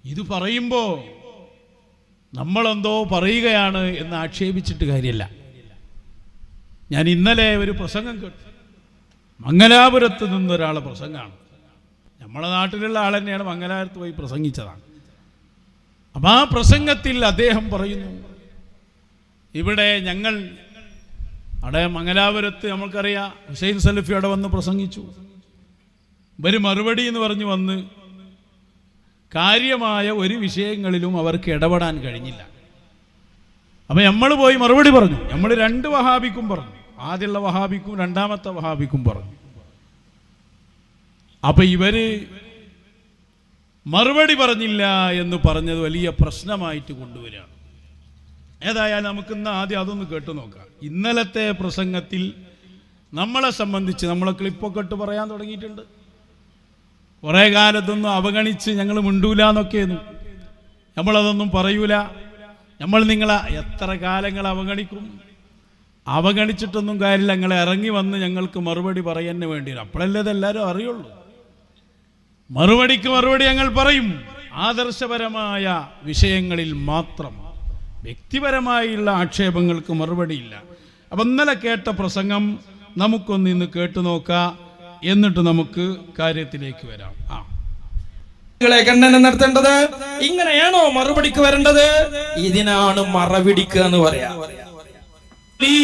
ഇത് പറയുമ്പോൾ നമ്മളെന്തോ പറയുകയാണ് എന്ന് ആക്ഷേപിച്ചിട്ട് കാര്യമില്ല. ഞാൻ ഇന്നലെ ഒരു പ്രസംഗം കേട്ടു. മംഗലാപുരത്ത് നിന്നൊരാളെ പ്രസംഗമാണ്. നമ്മളെ നാട്ടിലുള്ള ആൾ തന്നെയാണ്, മംഗലാപുരത്ത് പോയി പ്രസംഗിച്ചതാണ്. അപ്പം ആ പ്രസംഗത്തിൽ അദ്ദേഹം പറയുന്നു, ഇവിടെ ഞങ്ങൾ അവിടെ മംഗലാപുരത്ത് നമുക്കറിയാം ഹുസൈൻ സലഫി അവിടെ വന്ന് പ്രസംഗിച്ചു. ഒരു മറുപടി എന്ന് പറഞ്ഞു വന്ന് കാര്യമായ ഒരു വിഷയങ്ങളിലും അവർക്ക് ഇടപെടാൻ കഴിഞ്ഞില്ല. അപ്പം നമ്മൾ പോയി മറുപടി പറഞ്ഞു. നമ്മൾ 2 വഹാബിക്കും പറഞ്ഞു, ആദ്യമുള്ള വഹാബിക്കും രണ്ടാമത്തെ വഹാബിക്കും പറഞ്ഞു. അപ്പം ഇവര് മറുപടി പറഞ്ഞില്ല എന്ന് പറഞ്ഞത് വലിയ പ്രശ്നമായിട്ട് കൊണ്ടുവരികയാണ്. ഏതായാലും നമുക്കിന്ന് ആദ്യം അതൊന്ന് കേട്ടു നോക്കാം. ഇന്നലത്തെ പ്രസംഗത്തിൽ നമ്മളെ സംബന്ധിച്ച് നമ്മളെ ക്ലിപ്പൊക്കെ ഇട്ട് പറയാൻ തുടങ്ങിയിട്ടുണ്ട്. കുറേ കാലത്തൊന്നും അവഗണിച്ച് ഞങ്ങൾ മിണ്ടൂല എന്നൊക്കെയായിരുന്നു. നമ്മളതൊന്നും പറയൂല, നമ്മൾ നിങ്ങളെ എത്ര കാലങ്ങൾ അവഗണിക്കും, അവഗണിച്ചിട്ടൊന്നും കാര്യമില്ല, ഞങ്ങൾ ഇറങ്ങി വന്ന് ഞങ്ങൾക്ക് മറുപടി പറയാൻ വേണ്ടി. അപ്പോഴല്ലേ ഇതെല്ലാവരും അറിയുള്ളൂ. മറുപടിക്ക് മറുപടി ഞങ്ങൾ പറയും, ആദർശപരമായ വിഷയങ്ങളിൽ മാത്രം. വ്യക്തിപരമായുള്ള ആക്ഷേപങ്ങൾക്ക് മറുപടിയില്ല. അപ്പം ഇന്നലെ കേട്ട പ്രസംഗം നമുക്കൊന്ന് ഇന്ന് കേട്ടു നോക്കാം, എന്നിട്ട് നമുക്ക് കാര്യത്തിലേക്ക് വരാം. ഖണ്ഡനം നടത്തേണ്ടത് ഇങ്ങനെയാണോ മറുപടിക്ക് വരേണ്ടത്? ഇതിനാണ് മറപിടിക്കുക എന്ന് പറയാ. ഈ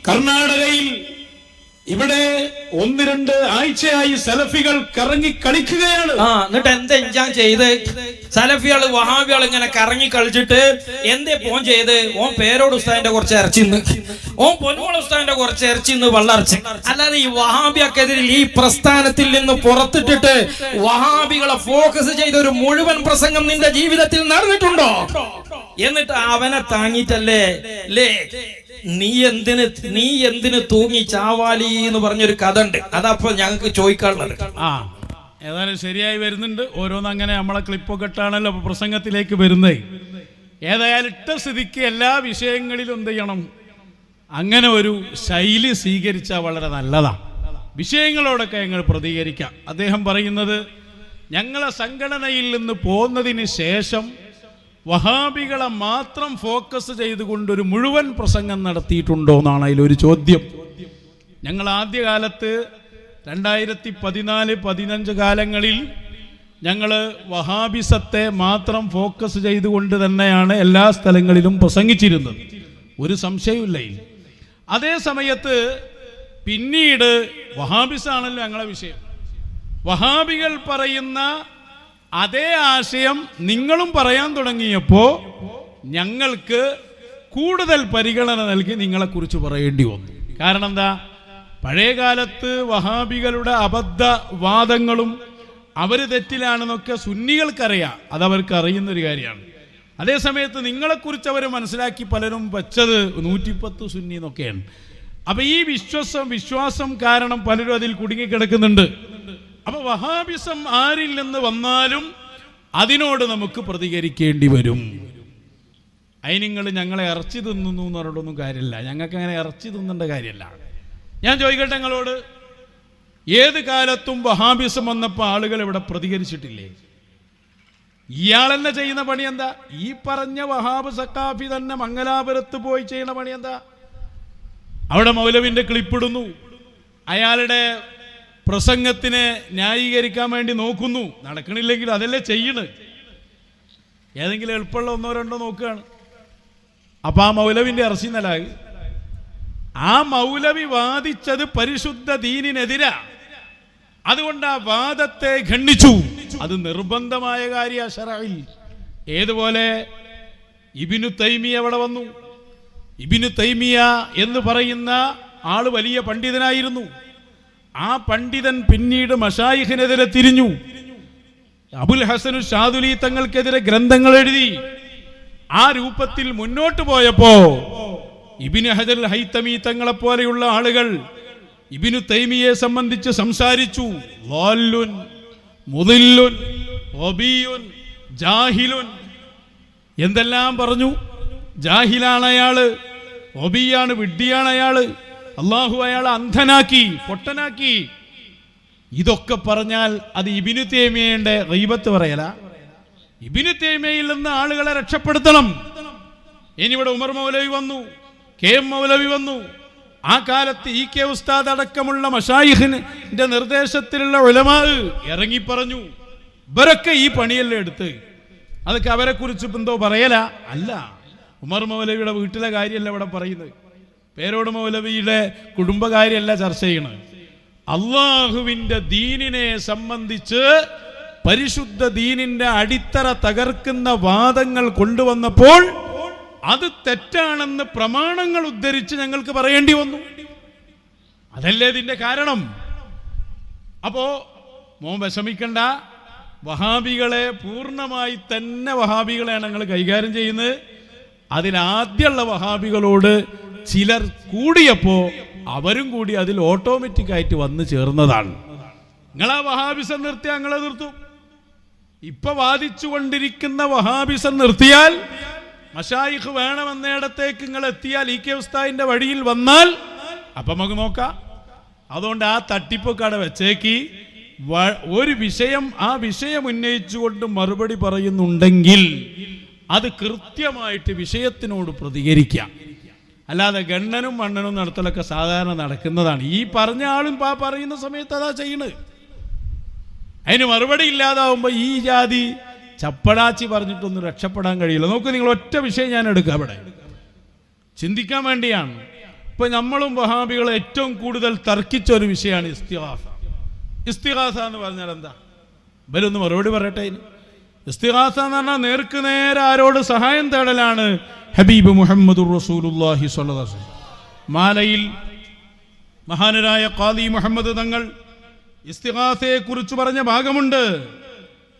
കർണാടകയിൽ ഇവിടെ 1-2 ആഴ്ചയായി സലഫികൾ കറങ്ങി കളിക്കുകയാണ്. എന്നിട്ട് എന്താ ചെയ്ത്? സലഫികള് വഹാബികൾ ഇങ്ങനെ കറങ്ങി കളിച്ചിട്ട് എന്തേ പോൻ ചെയ്ത്? ഓൻ പേരോട് ഉസ്താദിന്റെ കുറച്ച് ഇറച്ചിന്ന്, ഓൻ പൊന്മോൾ ഉസ്താദിന്റെ കുറച്ച് ഇറച്ചിന്ന് വള്ളറച്ച്. അല്ലാതെ ഈ വഹാബിയക്കെതിരിൽ ഈ പ്രസ്ഥാനത്തിൽ നിന്ന് പുറത്തിട്ടിട്ട് വഹാബികളെ ഫോക്കസ് ചെയ്ത ഒരു മുഴുവൻ പ്രസംഗം നിന്റെ ജീവിതത്തിൽ നടന്നിട്ടുണ്ടോ? എന്നിട്ട് അവനെ താങ്ങിട്ടല്ലേ നീ എന്തിന് തൂങ്ങി ചാവാലി എന്ന് പറഞ്ഞൊരു കഥ ഉണ്ട്. അതപ്പോ ഞങ്ങൾക്ക് ചോദിക്കാനുള്ളത്. ഏതായാലും ശരിയായി വരുന്നുണ്ട്. ഓരോന്ന് അങ്ങനെ നമ്മളെ ക്ലിപ്പൊക്കെ ഇട്ടാണല്ലോ പ്രസംഗത്തിലേക്ക് വരുന്നത്. ഏതായാലും ഇട്ട സ്ഥിതിക്ക് എല്ലാ വിഷയങ്ങളിലും എന്ത് ചെയ്യണം, അങ്ങനെ ഒരു ശൈലി സ്വീകരിച്ചാൽ വളരെ നല്ലതാണ്. വിഷയങ്ങളോടൊക്കെ ഞങ്ങൾ പ്രതികരിക്കാം. അദ്ദേഹം പറയുന്നത്, ഞങ്ങളെ സംഘടനയിൽ നിന്ന് പോകുന്നതിന് ശേഷം വഹാബികളെ മാത്രം ഫോക്കസ് ചെയ്തുകൊണ്ടൊരു മുഴുവൻ പ്രസംഗം നടത്തിയിട്ടുണ്ടോ എന്നാണ് അതിലൊരു ചോദ്യം. ഞങ്ങൾ ആദ്യകാലത്ത് 2014-15 കാലങ്ങളിൽ ഞങ്ങൾ വഹാബിസത്തെ മാത്രം ഫോക്കസ് ചെയ്തുകൊണ്ട് തന്നെയാണ് എല്ലാ സ്ഥലങ്ങളിലും പ്രസംഗിച്ചിരുന്നത്, ഒരു സംശയമില്ല. അതേ സമയത്ത് പിന്നീട് വഹാബിസാണല്ലോ ഞങ്ങളെ വിഷയം. വഹാബികൾ പറയുന്ന അതേ ആശയം നിങ്ങളും പറയാൻ തുടങ്ങിയപ്പോൾ ഞങ്ങൾക്ക് കൂടുതൽ പരിഗണന നൽകി നിങ്ങളെക്കുറിച്ച് പറയേണ്ടി വന്നു. കാരണം എന്താ, പഴയ കാലത്ത് വഹാബികളുടെ അബദ്ധവാദങ്ങളും അവർ തെറ്റിലാണെന്നൊക്കെ സുന്നികൾക്കറിയാം, അതവർക്ക് അറിയുന്നൊരു കാര്യമാണ്. അതേസമയത്ത് നിങ്ങളെക്കുറിച്ച് അവർ മനസ്സിലാക്കി പലരും വച്ചത് 110 സുന്നി എന്നൊക്കെയാണ്. അപ്പം ഈ വിശ്വാസം കാരണം പലരും അതിൽ കുടുങ്ങിക്കിടക്കുന്നുണ്ട്. അപ്പൊ വഹാബിസം ആരിൽ നിന്ന് വന്നാലും അതിനോട് നമുക്ക് പ്രതികരിക്കേണ്ടി വരും. നിങ്ങൾ ഞങ്ങളെ ഇറച്ചി തിന്നുന്നു എന്ന് പറഞ്ഞിട്ടൊന്നും കാര്യമില്ല. ഞങ്ങൾക്ക് അങ്ങനെ ഇറച്ചി തിന്നേണ്ട കാര്യമല്ല. ഞാൻ ചോദിക്കട്ടെ നിങ്ങളോട്, ഏത് കാലത്തും വഹാബിസം വന്നപ്പോൾ ആളുകൾ ഇവിടെ പ്രതികരിച്ചിട്ടില്ലേ? ഇയാൾ തന്നെ ചെയ്യുന്ന പണി എന്താ? ഈ പറഞ്ഞ വഹാബ് സക്കാഫി തന്നെ മംഗലാപുരത്ത് പോയി ചെയ്യുന്ന പണി എന്താ? അവിടെ മൗലവിന്റെ ക്ലിപ്പിടുന്നു, അയാളുടെ പ്രസംഗത്തിനെ ന്യായീകരിക്കാൻ വേണ്ടി നോക്കുന്നു. നടക്കണില്ലെങ്കിൽ അതല്ലേ ചെയ്യണ്. ഏതെങ്കിലും എളുപ്പമുള്ള 1-2 നോക്കുകയാണ്. അപ്പൊ ആ മൗലവിന്റെ ഇറച്ചി നിലായി. ആ മൗലവി വാദിച്ചത് പരിശുദ്ധ ദീനിനെതിരാ. അതുകൊണ്ട് ആ വാദത്തെ ഖണ്ഡിച്ചു. അത് നിർബന്ധമായ കാര്യ ശറഇൽ. ഏതുപോലെ ഇബ്നു തൈമിയ അവിടെ വന്നു. ഇബ്നു തൈമിയ എന്ന് പറയുന്ന ആള് വലിയ പണ്ഡിതനായിരുന്നു. ആ പണ്ഡിതൻ പിന്നീട് മശായിഖിനെതിരെ തിരിഞ്ഞു. അബുൽ ഹസനു ഷാദുലി തങ്ങൾക്കെതിരെ ഗ്രന്ഥങ്ങൾ എഴുതി. ആ രൂപത്തിൽ മുന്നോട്ട് പോയപ്പോ ഇബ്നു ഹജർ ഹൈതമി തങ്ങളെ പോലെയുള്ള ആളുകൾ ഇബ്നു തൈമിയെ സംബന്ധിച്ച് സംസാരിച്ചു. ളാല്ലുൻ മുദില്ലുൻ വബിയുൻ ജാഹിലുൻ എന്തെല്ലാം പറഞ്ഞു. ജാഹിലാണ് അയാള്, വബിയാണ്, വിഡ്ഢിയാണ് അയാള്, അള്ളാഹു അയാളെ അന്ധനാക്കി, പൊട്ടനാക്കി. ഇതൊക്കെ പറഞ്ഞാൽ അത് ഇബ്നു തൈമിയയുടെ ഗീബത്ത് പറയല. ഇബ്നു തൈമിയയിൽ നിന്ന് ആളുകളെ രക്ഷപ്പെടുത്തണം. ഇനിവിടെ ഉമർ മൗലവി വന്നു, കെ എം മൗലവി വന്നു. ആ കാലത്ത് ഇ കെ ഉസ്താദ് അടക്കമുള്ള മശായിഖിന്റെ നിർദ്ദേശത്തിലുള്ള ഉലമാ ഇറങ്ങി പറഞ്ഞു. ഇവരൊക്കെ ഈ പണിയല്ലേ എടുത്ത്, അതൊക്കെ അവരെ കുറിച്ച് എന്തോ പറയല അല്ല. ഉമർ മൗലവിയുടെ വീട്ടിലെ കാര്യമല്ല ഇവിടെ പറയുന്നത്, പേരോട് മൗലവിയുടെ കുടുംബകാര്യമല്ല ചർച്ച ചെയ്യണത്. അള്ളാഹുവിന്റെ ദീനിനെ സംബന്ധിച്ച് പരിശുദ്ധ ദീനിന്റെ അടിത്തറ തകർക്കുന്ന വാദങ്ങൾ കൊണ്ടുവന്നപ്പോൾ അത് തെറ്റാണെന്ന് പ്രമാണങ്ങൾ ഉദ്ധരിച്ച് ഞങ്ങൾക്ക് പറയേണ്ടി വന്നു. അതല്ലേ ഇതിന്റെ കാരണം. അപ്പോ മോൻ വിഷമിക്കണ്ട, വഹാബികളെ പൂർണ്ണമായി തന്നെ വഹാബികളെയാണ് ഞങ്ങൾ കൈകാര്യം ചെയ്യുന്നത്. അതിലാദ്യമുള്ള വഹാബികളോട് ചിലർ കൂടിയപ്പോ അവരും കൂടി അതിൽ ഓട്ടോമാറ്റിക് ആയിട്ട് വന്നു ചേർന്നതാണ്. നിങ്ങളാ വഹാബിസം നിർത്തിയാൽ ഞങ്ങളെ നിർത്തും. ഇപ്പൊ വാദിച്ചു കൊണ്ടിരിക്കുന്ന വഹാബിസം നിർത്തിയാൽ, മശായിഖ് വേണമെന്നിടത്തേക്ക് നിങ്ങൾ എത്തിയാൽ, ഇ കെ ഉസ്താദിന്റെ വഴിയിൽ വന്നാൽ അപ്പൊ നമുക്ക് നോക്കാം. അതുകൊണ്ട് ആ തട്ടിപ്പൊക്കെ അവിടെ വെച്ചേക്ക്. ഒരു വിഷയം ആ വിഷയം ഉന്നയിച്ചുകൊണ്ട് മറുപടി പറയുന്നുണ്ടെങ്കിൽ അത് കൃത്യമായിട്ട് വിഷയത്തിനോട് പ്രതികരിക്കാം. അല്ലാതെ ഗണ്ണനും മണ്ണനും നടത്തലൊക്കെ സാധാരണ നടക്കുന്നതാണ്. ഈ പറഞ്ഞ ആളും പറയുന്ന സമയത്ത് അതാ ചെയ്യണത്. അതിന് മറുപടി ഇല്ലാതാവുമ്പോൾ ഈ ജാതി ചപ്പടാച്ചി പറഞ്ഞിട്ടൊന്നും രക്ഷപ്പെടാൻ കഴിയില്ല. നോക്കൂ, നിങ്ങൾ ഒറ്റ വിഷയം ഞാൻ എടുക്കുക, അവിടെ ചിന്തിക്കാൻ വേണ്ടിയാണ്. ഇപ്പൊ നമ്മളും വഹാബികളും ഏറ്റവും കൂടുതൽ തർക്കിച്ച ഒരു വിഷയമാണ് ഇസ്തിഗാസ. ഇസ്തിഗാസ എന്ന് പറഞ്ഞാൽ എന്താ? ഇവരൊന്ന് മറുപടി പറയട്ടെ. ഇസ്തിഗാസ എന്ന് പറഞ്ഞാൽ നേർക്ക് നേരെ ആരോട് സഹായം തേടലാണ്. ഹബീബ് മുഹമ്മദുർ റസൂലുള്ളാഹി സ്വല്ലല്ലാഹു അലൈഹി വസല്ലം മാലയിൽ മഹാനരായ ഖാദി മുഹമ്മദ് തങ്ങൾ ഇസ്തിഗാസയെ കുറിച്ച് പറഞ്ഞ ഭാഗമുണ്ട്.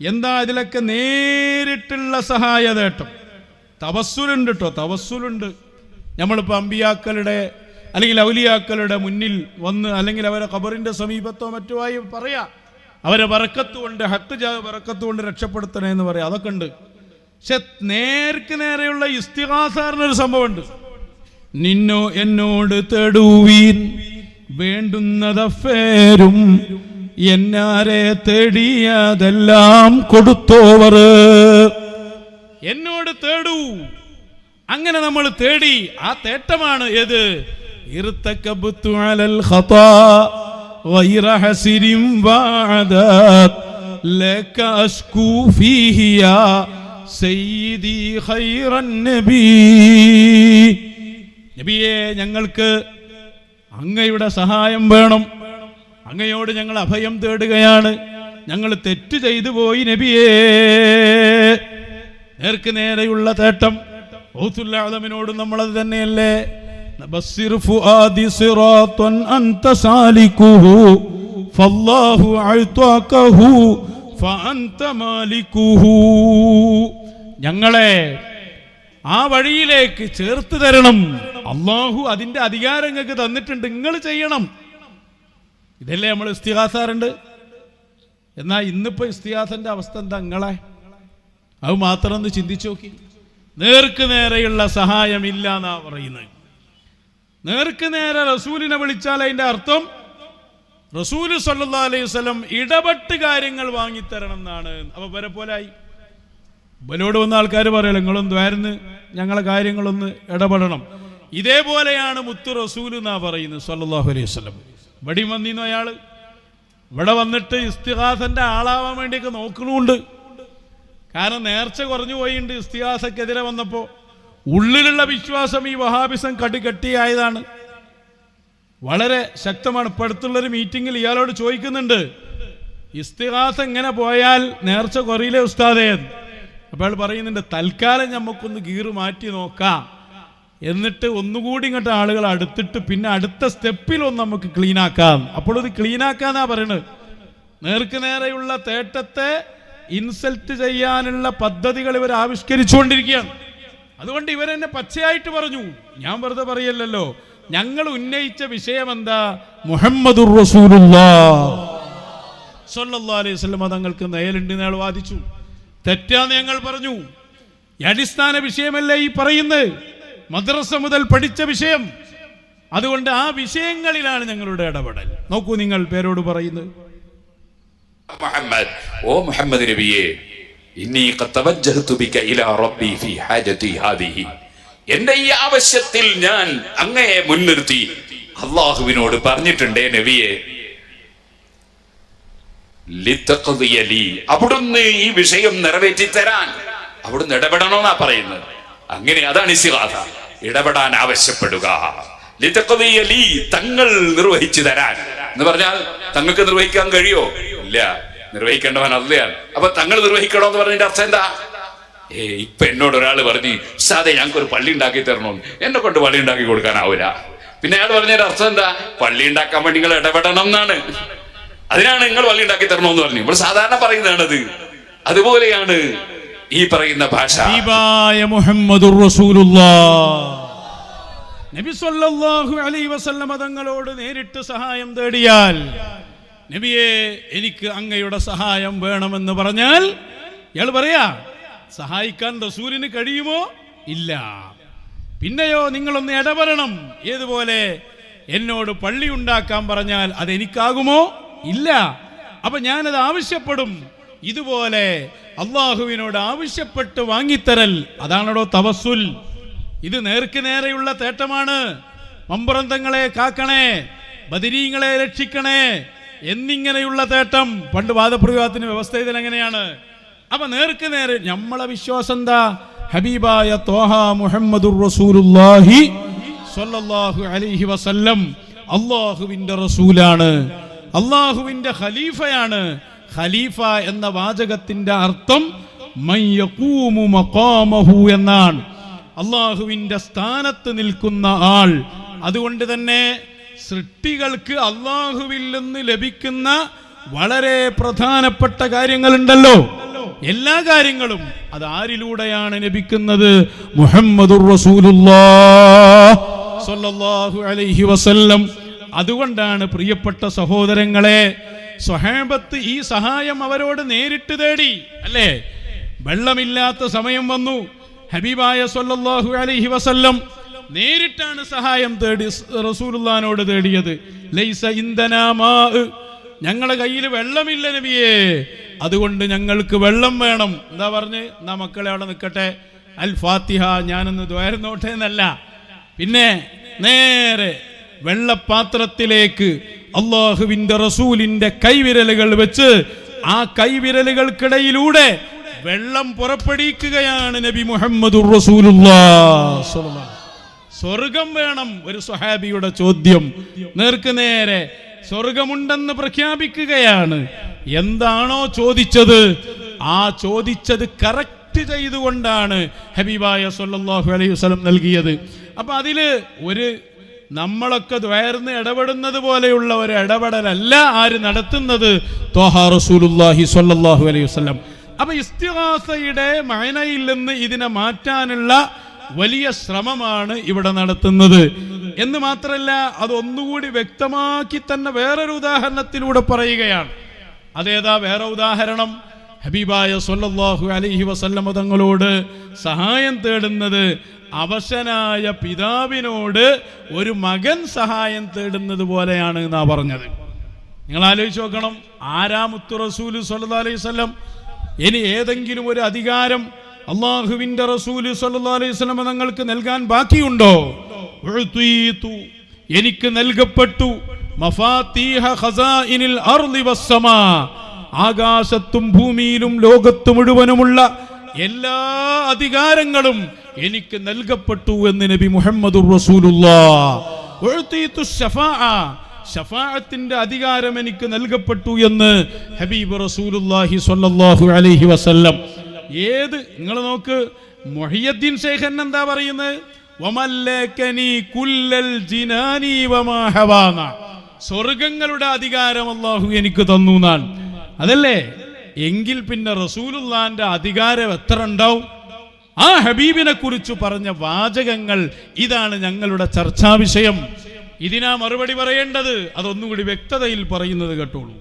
എന്താ ഇതിലൊക്കെ നേരിട്ടുള്ള സഹായ തേട്ടം. തവസ്സുലുണ്ട് കേട്ടോ, തവസ്സുലുണ്ട്. നമ്മളിപ്പോൾ അമ്പിയാക്കളുടെ അല്ലെങ്കിൽ ഔലിയാക്കളുടെ മുന്നിൽ വന്ന്, അല്ലെങ്കിൽ അവരെ ഖബറിന്റെ സമീപത്തോ മറ്റോ ആയി പറയാ, അവരെ ബറക്കത്ത് കൊണ്ട്, ഹക്ക് ബറക്കത്ത് കൊണ്ട് രക്ഷപ്പെടുത്തണേ എന്ന് പറയാം. അതൊക്കെ ഉണ്ട്. പക്ഷെ നേർക്ക് നേരെയുള്ള ഇസ്തിഗാസറിനൊരു സംഭവമുണ്ട്. നിന്നോ എന്നോട് തേടുവീൻ വേണ്ടുന്നതഫേരും എന്നാരെ തേടിയതെല്ലാം കൊടുത്തോവർ. എന്നോട് തേടൂ. അങ്ങനെ നമ്മൾ തേടി. ആ തേട്ടമാണ് ഏത്? ഇർതകബ്തു അലൽ ഖതാ ഗൈറ ഹസിരിൻ വഅദത് ലക അഷ്കൂ ഫീഹി യാ സയ്യിദി ഖൈറൻ നബി. നബിയേ, ഞങ്ങൾക്ക് അങ്ങയുടെ സഹായം വേണം. അങ്ങയോട് ഞങ്ങൾ അഭയം തേടുകയാണ്. ഞങ്ങൾ തെറ്റ് ചെയ്തു പോയി നബിയേ. നേർക്ക് നേരെയുള്ള തേട്ടം. ഔസുൽ അഅ്ലമിനോട് നമ്മളത് തന്നെയല്ലേ. ബസ്സിർ ഫുആദി സിറാത്തൻ അൻത സാലികുഹു ഫല്ലാഹു അഅ്താകഹു ഫഅൻത മാലികുഹു. ഞങ്ങളെ ആ വഴിയിലേക്ക് ചേർത്ത് തരണം. അല്ലാഹു അതിന്റെ അധികാരം നിങ്ങൾക്ക് തന്നിട്ടുണ്ട്, നിങ്ങൾ ചെയ്യണം. ഇതല്ലേ നമ്മൾ ഇസ്തിഗാസാറുണ്ട്. എന്നാൽ ഇന്നിപ്പോ ഇസ്തിഗാസന്റെ അവസ്ഥ എന്താ? നിങ്ങളെ അത് മാത്രം ഒന്ന് ചിന്തിച്ചു നോക്കി. നേർക്ക് നേരെയുള്ള സഹായമില്ല എന്നാ പറയുന്നത്. നേർക്ക് നേരെ റസൂലിനെ വിളിച്ചാൽ അതിന്റെ അർത്ഥം റസൂല് സല്ലല്ലാഹു അലൈഹി വസല്ലം ഇടപെട്ട് കാര്യങ്ങൾ വാങ്ങിത്തരണം എന്നാണ്. അപ്പൊ വരെ പോലായി. ഇവരോട് വന്ന ആൾക്കാർ പറയല്ലോ, നിങ്ങളൊന്ന് ദ്വാരന്ന് ഞങ്ങളെ കാര്യങ്ങളൊന്ന് ഇടപെടണം. ഇതേപോലെയാണ് മുത്തു റസൂൽ എന്നാ പറയുന്നത് സല്ലല്ലാഹു അലൈഹി വസല്ലം. ഇവിടെ വന്നിരുന്നു അയാള്. ഇവിടെ വന്നിട്ട് ഇസ്തിഗാസന്റെ ആളാവാൻ വേണ്ടിയൊക്കെ നോക്കണുണ്ട്. കാരണം നേർച്ച കുറഞ്ഞു പോയിട്ടുണ്ട്. ഇസ്തിഗാസക്കെതിരെ വന്നപ്പോൾ ഉള്ളിലുള്ള വിശ്വാസം ഈ വഹാബിസം കടുകട്ടിയായതാണ്. വളരെ ശക്തമാണ്. ഇപ്പൊ അടുത്തുള്ളൊരു മീറ്റിംഗിൽ ഇയാളോട് ചോദിക്കുന്നുണ്ട്, ഇസ്തിഗാസ ഇങ്ങനെ പോയാൽ നേർച്ച കുറയില്ലേ ഉസ്താദേ? അപ്പോൾ അയാൾ പറയുന്നുണ്ട്, തൽക്കാലം നമുക്കൊന്ന് ഗീറ് മാറ്റി നോക്കാം, എന്നിട്ട് ഒന്നുകൂടി ഇങ്ങോട്ട് ആളുകൾ അടുത്തിട്ട് പിന്നെ അടുത്ത സ്റ്റെപ്പിൽ ഒന്ന് നമുക്ക് ക്ലീൻ ആക്കാം. അപ്പോൾ ഇത് ക്ലീൻ ആക്കാന്നാ പറയുന്നത്. നേർക്ക് നേരെയുള്ള തേട്ടത്തെ ഇൻസൾട്ട് ചെയ്യാനുള്ള പദ്ധതികൾ ഇവർ ആവിഷ്കരിച്ചുകൊണ്ടിരിക്കുകയാണ്. അതുകൊണ്ട് ഇവരെന്നെ പച്ചയായിട്ട് പറഞ്ഞു. ഞാൻ വെറുതെ പറയല്ലോ. ഞങ്ങൾ ഉന്നയിച്ച വിഷയം എന്താ? മുഹമ്മദുർ റസൂലുള്ളാഹ് സ്വല്ലല്ലാഹു അലൈഹി വസല്ലം തങ്ങൾക്ക് നയലുണ്ട് എന്നയാൾ വാദിച്ചു. തെറ്റാന്ന് ഞങ്ങൾ പറഞ്ഞു. ഈ അടിസ്ഥാന വിഷയമല്ലേ ഈ പറയുന്നത്, മദ്രസ മുതൽ പഠിച്ച വിഷയം. അതുകൊണ്ട് ആ വിഷയങ്ങളിലാണ് ഞങ്ങളുടെ ഇടപെടൽ. നോക്കൂ, നിങ്ങൾ പേരോട് പറയുന്നത്, മുഹമ്മദ്, ഓ മുഹമ്മദ് നബിയെ, ഇന്നി ഖദ് തവജ്ജഹതു ബിക ഇലാ റബ്ബി ഫീ ഹാജതി ഹാദിഹി, എന്റെ ഈ ആവശ്യത്തിൽ ഞാൻ അങ്ങയെ മുൻനിർത്തി അള്ളാഹുവിനോട് പറഞ്ഞിട്ടുണ്ടേ നബിയെ, ലിതഖദിയ ലി, അവിടുന്ന് ഈ വിഷയം നിറവേറ്റി തരാൻ അവിടുന്ന് ഇടപെടണമെന്നാ പറയുന്നത്. അങ്ങനെ അതാണ് ഇസ്തിഗാസ, ഇടപെടാൻ ആവശ്യപ്പെടുക. ലിതഖദിയ ലി, തങ്ങൾ നിർവഹിച്ചു തരാൻ എന്ന് പറഞ്ഞാൽ തങ്ങൾക്ക് നിർവഹിക്കാൻ കഴിയോ? ഇല്ല, നിർവഹിക്കേണ്ടവൻ അല്ലയാണ്. അപ്പൊ തങ്ങൾ നിർവഹിക്കണോ എന്ന് പറഞ്ഞതിന്റെ അർത്ഥം എന്താ? ഇപ്പൊ എന്നോട് ഒരാൾ പറഞ്ഞു, ഉസ്താദേ ഞങ്ങൾക്ക് ഒരു പള്ളി ഉണ്ടാക്കി തരണമെന്ന്. എന്നെ കൊണ്ട് പള്ളി ഉണ്ടാക്കി കൊടുക്കാനാവൂല. പിന്നെ അയാൾ പറഞ്ഞതിന്റെ അർത്ഥം എന്താ? പള്ളി ഉണ്ടാക്കാൻ വേണ്ടി നിങ്ങൾ ഇടപെടണം എന്നാണ്. അതിനാണ് നിങ്ങൾ പള്ളി ഉണ്ടാക്കി തരണമെന്ന് പറഞ്ഞു. നമ്മൾ സാധാരണ പറയുന്നതാണത്. അതുപോലെയാണ് ഈ പറയുന്ന ഭാഷ. മുഹമ്മദുർ റസൂലുള്ളാഹ് നബി സല്ലല്ലാഹു അലൈഹി വസല്ലം തങ്ങളോട് നേരിട്ട് സഹായം തേടിയാൽ, നബിയെ എനിക്ക് അങ്ങയുടെ സഹായം വേണമെന്ന് പറഞ്ഞാൽ ഇയാൾ പറയാ, സഹായിക്കാൻ റസൂലിന് കഴിയുമോ? ഇല്ല. പിന്നെയോ നിങ്ങളൊന്ന് ഇടപെടണം. ഏതുപോലെ? എന്നോട് പള്ളി ഉണ്ടാക്കാൻ പറഞ്ഞാൽ അതെനിക്കാകുമോ? ഇല്ല. അപ്പൊ ഞാനത് ആവശ്യപ്പെടും. ഇതുപോലെ അള്ളാഹുവിനോട് ആവശ്യപ്പെട്ട് വാങ്ങിത്തരൽ, അതാണോ തവസ്സുൽ. ഇത് നേർക്ക് നേരെയുള്ള തേട്ടമാണ്. മമ്പുറന്തങ്ങളെ കാക്കണേ, ബദരീങ്ങളെ രക്ഷിക്കണേ എന്നിങ്ങനെയുള്ള തേട്ടം. പണ്ട് വാദപ്രതിവാദത്തിന് വ്യവസ്ഥ ഇതിലെങ്ങനെയാണ്? അപ്പൊ നേർക്ക് നേരെ നമ്മളെ വിശ്വാസം എന്താ? ഹബീബായ ത്വാഹ മുഹമ്മദുർ റസൂലുള്ളാഹി സ്വല്ലല്ലാഹു അലൈഹി വസല്ലം അള്ളാഹുവിന്റെ റസൂലാണ്, അള്ളാഹുവിന്റെ ഖലീഫയാണ്. ഖലീഫ എന്ന വാചകത്തിന്റെ അർത്ഥം മൻ യഖൂമു മഖാമഹു എന്നാണ്, അള്ളാഹുവിന്റെ സ്ഥാനത്ത് നിൽക്കുന്ന ആൾ. അതുകൊണ്ട് തന്നെ സൃഷ്ടികൾക്ക് അള്ളാഹുവിൽ നിന്ന് ലഭിക്കുന്ന വളരെ പ്രധാനപ്പെട്ട കാര്യങ്ങളുണ്ടല്ലോ, എല്ലാ കാര്യങ്ങളും അത് ആരിലൂടെയാണ് ലഭിക്കുന്നത്? മുഹമ്മദുർ റസൂലുള്ളാഹി സ്വല്ലല്ലാഹു അലൈഹി വസല്ലം. അതുകൊണ്ടാണ് പ്രിയപ്പെട്ട സഹോദരങ്ങളെ, സ്വഹാബത്ത് ഈ സഹായം അവരോട് നേരിട്ട് തേടി. അല്ലേ? വെള്ളമില്ലാത്ത സമയം വന്നു, ഹബീബായ സ്വല്ലല്ലാഹു അലൈഹി വസല്ലം നേരിട്ടാണ് സഹായം തേടി റസൂലുള്ളാഹിനോട് തേടിയത്. ലൈസ ഇൻദനാ മാ, ഞങ്ങളുടെ കയ്യിൽ വെള്ളമില്ല നബിയേ, അതുകൊണ്ട് ഞങ്ങൾക്ക് വെള്ളം വേണം. എന്താ പറഞ്ഞ്? എന്നാ മക്കളെ അവിടെ നിൽക്കട്ടെ, അൽ ഫാത്തിഹ ഞാനൊന്ന് ദ്വാരുന്നോട്ടെ എന്നല്ല. പിന്നെ നേരെ വെള്ളപ്പാത്രത്തിലേക്ക് അള്ളാഹുവിന്റെ റസൂലിന്റെ കൈവിരലുകൾ വെച്ച് ആ കൈവിരലുകൾക്കിടയിലൂടെ വെള്ളം പുറപ്പെടുവിക്കുകയാണ് നബി മുഹമ്മദുർ റസൂലുള്ളാഹി സ്വല്ലല്ലാഹു അലൈഹി വസല്ലം. സ്വർഗം വേണം. ഒരു സ്വഹാബിയുടെ ചോദ്യം. നേർക്ക് നേരെ സ്വർഗമുണ്ടെന്ന് പ്രഖ്യാപിക്കുകയാണ്. എന്താണോ ചോദിച്ചത് ആ ചോദിച്ചത് കറക്റ്റ് ചെയ്തുകൊണ്ടാണ് ഹബീബായ സ്വല്ലല്ലാഹു അലൈഹി വസല്ലം നൽകിയത്. അപ്പൊ അതില് ഒരു നമ്മളൊക്കെ ദ്വയർന്ന് ഇടപെടുന്നത് പോലെയുള്ള ഒരു ഇടപെടലല്ല ആര് നടത്തുന്നത്? ത്വാഹ റസൂലുള്ളാഹി സ്വല്ലല്ലാഹു അലൈഹി വസല്ലം. അപ്പൊ ഇസ്തിഗാസയുടെ മഅനയിൽ നിന്ന് ഇതിനെ മാറ്റാനുള്ള വലിയ ശ്രമമാണ് ഇവിടെ നടത്തുന്നത് എന്ന് മാത്രമല്ല, അതൊന്നുകൂടി വ്യക്തമാക്കി തന്നെ വേറൊരു ഉദാഹരണത്തിലൂടെ പറയുകയാണ്. അതേതാ വേറെ ഉദാഹരണം? ഹബീബായ സ്വല്ലല്ലാഹു അലൈഹി വസല്ലം തങ്ങളോട് സഹായം തേടുന്നത് അവശനായ പിതാവിനോട് ഒരു മകൻ സഹായം തേടുന്നത് പോലെയാണ് എന്നാ പറഞ്ഞത്. നിങ്ങൾ ആലോചിച്ച് നോക്കണം, ആരാ മുത്തു റസൂല് സ്വല്ലല്ലാഹു അലൈഹി വസല്ലം? ഇനി ഏതെങ്കിലും ഒരു അധികാരം അള്ളാഹുവിന്റെ റസൂല് സ്വല്ലല്ലാഹു അലൈഹി വസല്ലം തങ്ങൾക്ക് നൽകാൻ ബാക്കിയുണ്ടോ? എനിക്ക് നൽകപ്പെട്ടു മഫാതീഹ ഖസാഇനിൽ അർളി വസ്സമാ, ആകാശത്തും ഭൂമിയിലും ലോകത്ത് മുഴുവനുമുള്ള എല്ലാ അധികാരങ്ങളും എനിക്ക് നൽകപ്പെട്ടു എന്ന് നബി മുഹമ്മദുർ റസൂലുള്ളാഹി. ഷഫാഅത്തിന്റെ അധികാരം എനിക്ക് നൽകപ്പെട്ടു എന്ന് ഹബീബ് റസൂലുള്ളാഹി സ്വല്ലല്ലാഹു അലൈഹി വസല്ലം. ഏത് നിങ്ങൾ നോക്ക്, മുഹിയുദ്ദീൻ ശൈഖൻ എന്താ പറയുന്നത്? വമല്ലകനി കുല്ലൽ ജിനാനി വമാ ഹവാന, സ്വർഗങ്ങളുടെ അധികാരം അല്ലാഹു എനിക്ക് തന്നു എന്നാണ്. അതല്ലേ? എങ്കിൽ പിന്നെ റസൂലുള്ളാഹിന്റെ അധികാരം എത്ര ഉണ്ടാവും? ആ ഹബീബിനെ കുറിച്ച് പറഞ്ഞ വാചകങ്ങൾ ഇതാണ് ഞങ്ങളുടെ ചർച്ചാ വിഷയം. ഇതിനാ മറുപടി പറയേണ്ടത്. അതൊന്നുകൂടി വ്യക്തതയിൽ പറയുന്നത് കേട്ടോളൂ.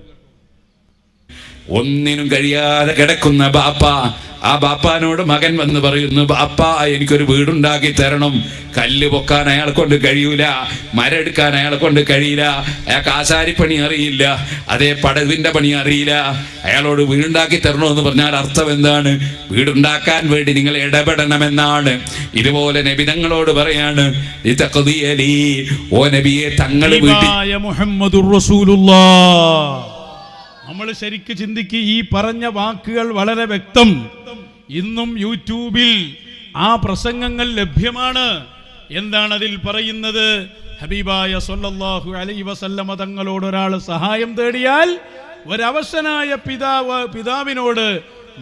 ഒന്നിനും കഴിയാതെ കിടക്കുന്ന ബാപ്പ, ആ ബാപ്പാനോട് മകൻ വന്ന് പറയുന്നു, ബാപ്പ എനിക്കൊരു വീടുണ്ടാക്കി തരണം. കല്ല് പൊക്കാൻ അയാളെ കൊണ്ട് കഴിയൂല, മരം എടുക്കാൻ അയാളെ കൊണ്ട് കഴിയില്ല, അയാൾക്ക് ആശാരിപ്പണി അറിയില്ല, അതേ പടവിന്റെ പണി അറിയില്ല. അയാളോട് വീടുണ്ടാക്കി തരണമെന്ന് പറഞ്ഞാൽ അർത്ഥം എന്താണ്? വീടുണ്ടാക്കാൻ വേണ്ടി നിങ്ങൾ ഇടപെടണമെന്നാണ്. ഇതുപോലെ നബി തങ്ങളോട് പറയാണ്, ഓ നബിയെ തങ്ങൾ വീട്ടിൽ മുഹമ്മദുർ റസൂലുള്ളാഹ്. നമ്മൾ ശരിക്ക് ചിന്തിക്ക്, ഈ പറഞ്ഞ വാക്കുകൾ വളരെ വ്യക്തം. ഇന്നും യൂട്യൂബിൽ ആ പ്രസംഗങ്ങൾ ലഭ്യമാണ്. എന്താണ് അതിൽ പറയുന്നത്? ഹബീബായ സല്ലല്ലാഹു അലൈഹി വസല്ലമ തങ്ങളോട് ഒരാൾ സഹായം തേടിയാൽ ഒരവശനായ പിതാവിനോട്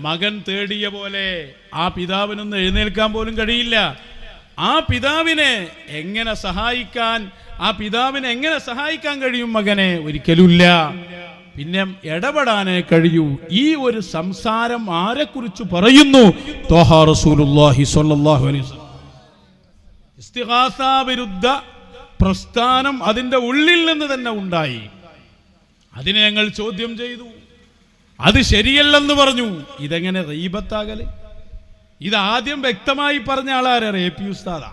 മകൻ തേടിയ പോലെ ആ പിതാവിനൊന്ന് എഴുന്നേൽക്കാൻ പോലും കഴിയില്ല. ആ പിതാവിനെ എങ്ങനെ സഹായിക്കാൻ കഴിയും മകനെ? ഒരിക്കലുമില്ല. പിന്നെ ഇടപെടാനേ കഴിയൂ. ഈ ഒരു സംസാരം ആരെക്കുറിച്ച് പറയുന്നു? ത്വഹ റസൂലുള്ളാഹി സ്വല്ലല്ലാഹു അലൈഹി വസല്ലം. ഇസ്തിഗാസ വിരുദ്ധ പ്രസ്ഥാനം അതിൻ്റെ ഉള്ളിൽ നിന്ന് തന്നെ ഉണ്ടായി. അതിനെ ഞങ്ങൾ ചോദ്യം ചെയ്തു. അത് ശരിയല്ലെന്ന് പറഞ്ഞു. ഇതെങ്ങനെ ഗീബത്താകല്? ഇത് ആദ്യം വ്യക്തമായി പറഞ്ഞ ആളാരാണ്? A P ഉസ്താദാ.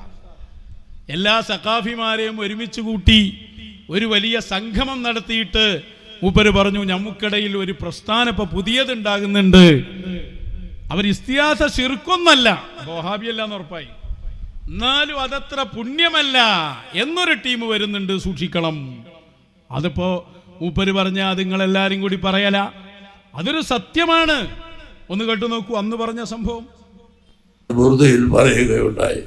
എല്ലാ സഖാഫിമാരെയും ഒരുമിച്ച് കൂട്ടി ഒരു വലിയ സംഗമം നടത്തിയിട്ട് മൂപ്പര് പറഞ്ഞു, നമുക്കിടയിൽ ഒരു പ്രസ്ഥാനം ഇപ്പൊ പുതിയതുണ്ടാകുന്നുണ്ട്. അവർ ഇസ്തിയാസ ശിർക്കൊന്നല്ല, വഹാബിയല്ല എന്ന് ഉറപ്പായി, എന്നാലും അതത്ര പുണ്യമല്ല എന്നൊരു ടീം വരുന്നുണ്ട്, സൂക്ഷിക്കണം. അതിപ്പോ മൂപ്പര് പറഞ്ഞ അത് നിങ്ങളെല്ലാരും കൂടി പറയല, അതൊരു സത്യമാണ്. ഒന്ന് കേട്ടു നോക്കൂ അന്ന് പറഞ്ഞ സംഭവം. ബുർദയിൽ പറയുകയുണ്ടായി,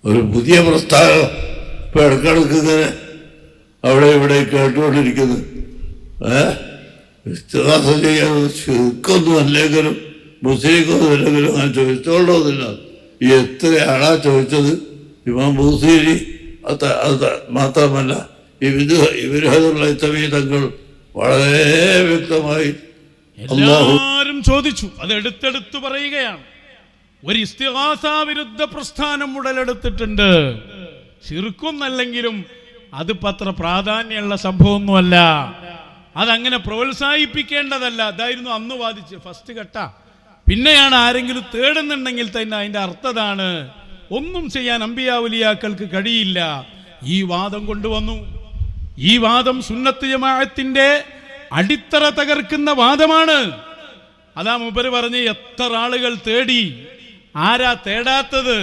ഒരു പുതിയ പ്രസ്ഥാനം ഇപ്പൊ ഇടക്കിടക്ക് ഇങ്ങനെ അവിടെ ഇവിടെ കേട്ടുകൊണ്ടിരിക്കുന്നു. ഇസ്തിഗാസ ചെയ്യാൻ ശിർക്കൊന്നും അല്ലെങ്കിലും മുസ്ലിക്കൊന്നും അല്ലെങ്കിലും ഞാൻ ചോദിച്ചോളന്നില്ല. ഈ എത്രയാളാ ചോദിച്ചത്? ഇമാം ബൂസീരി മാത്രമല്ല, ഇവരുള്ള തങ്ങൾ വളരെ വ്യക്തമായി എല്ലാവരും ചോദിച്ചു. അത് എടുത്തെടുത്ത് പറയുകയാണ്. ഒരു ഇസ്തിഗാസ വിരുദ്ധ പ്രസ്ഥാനം ഉടലെടുത്തിട്ടുണ്ട്. ശിർക്കൊന്നല്ലെങ്കിലും അതിപ്പോ അത്ര പ്രാധാന്യമുള്ള സംഭവമൊന്നുമല്ല, അതങ്ങനെ പ്രോത്സാഹിപ്പിക്കേണ്ടതല്ല. അതായിരുന്നു അന്ന് വാദിച്ച് ഫസ്റ്റ് ഘട്ട. പിന്നെയാണ് ആരെങ്കിലും തേടുന്നുണ്ടെങ്കിൽ തന്നെ അതിന്റെ അർത്ഥതാണ് ഒന്നും ചെയ്യാൻ അമ്പിയാവുലിയാക്കൾക്ക് കഴിയില്ല. ഈ വാദം കൊണ്ടുവന്നു. ഈ വാദം സുന്നത്ത് ജമാഅത്തിന്റെ അടിത്തറ തകർക്കുന്ന വാദമാണ്. അതാ മൂപ്പര് പറഞ്ഞ് എത്ര ആളുകൾ തേടി, ആരാ തേടാത്തത്?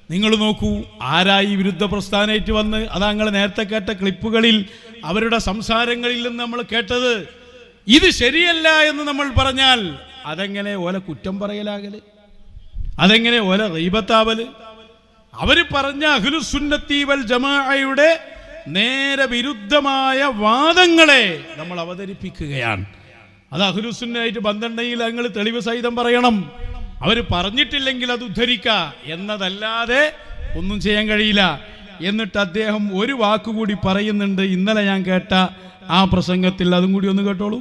നിങ്ങൾ നോക്കൂ, ആരായി വിരുദ്ധ പ്രസ്ഥാനമായിട്ട് വന്ന്? അതാ നിങ്ങൾ നേരത്തെ കേട്ട ക്ലിപ്പുകളിൽ അവരുടെ സംസാരങ്ങളിൽ നിന്ന് നമ്മൾ കേട്ടത്. ഇത് ശരിയല്ല എന്ന് നമ്മൾ പറഞ്ഞാൽ അതെങ്ങനെ ഓല കുറ്റം പറയലാകല്? അതെങ്ങനെ ഓല ഗീബത്താവല്? അവര് പറഞ്ഞ അഹ്ലുസുന്നത്തി വൽ ജമാഅയുടെ നേരെ വിരുദ്ധമായ വാദങ്ങളെ നമ്മൾ അവതരിപ്പിക്കുകയാണ്. അത് അഹ്ലുസുന്നയായിട്ട് ബന്ധമുണ്ടെങ്കിൽ നിങ്ങൾ തെളിവ് സഹിതം പറയണം. അവർ പറഞ്ഞിട്ടില്ലെങ്കിൽ അത് ഉദ്ധരിക്ക എന്നതല്ലാതെ ഒന്നും ചെയ്യാൻ കഴിയില്ല. എന്നിട്ട് അദ്ദേഹം ഒരു വാക്കുകൂടി പറയുന്നുണ്ട്. ഇന്നലെ ഞാൻ കേട്ട ആ പ്രസംഗത്തിൽ, അതും കൂടി ഒന്ന് കേട്ടോളൂ.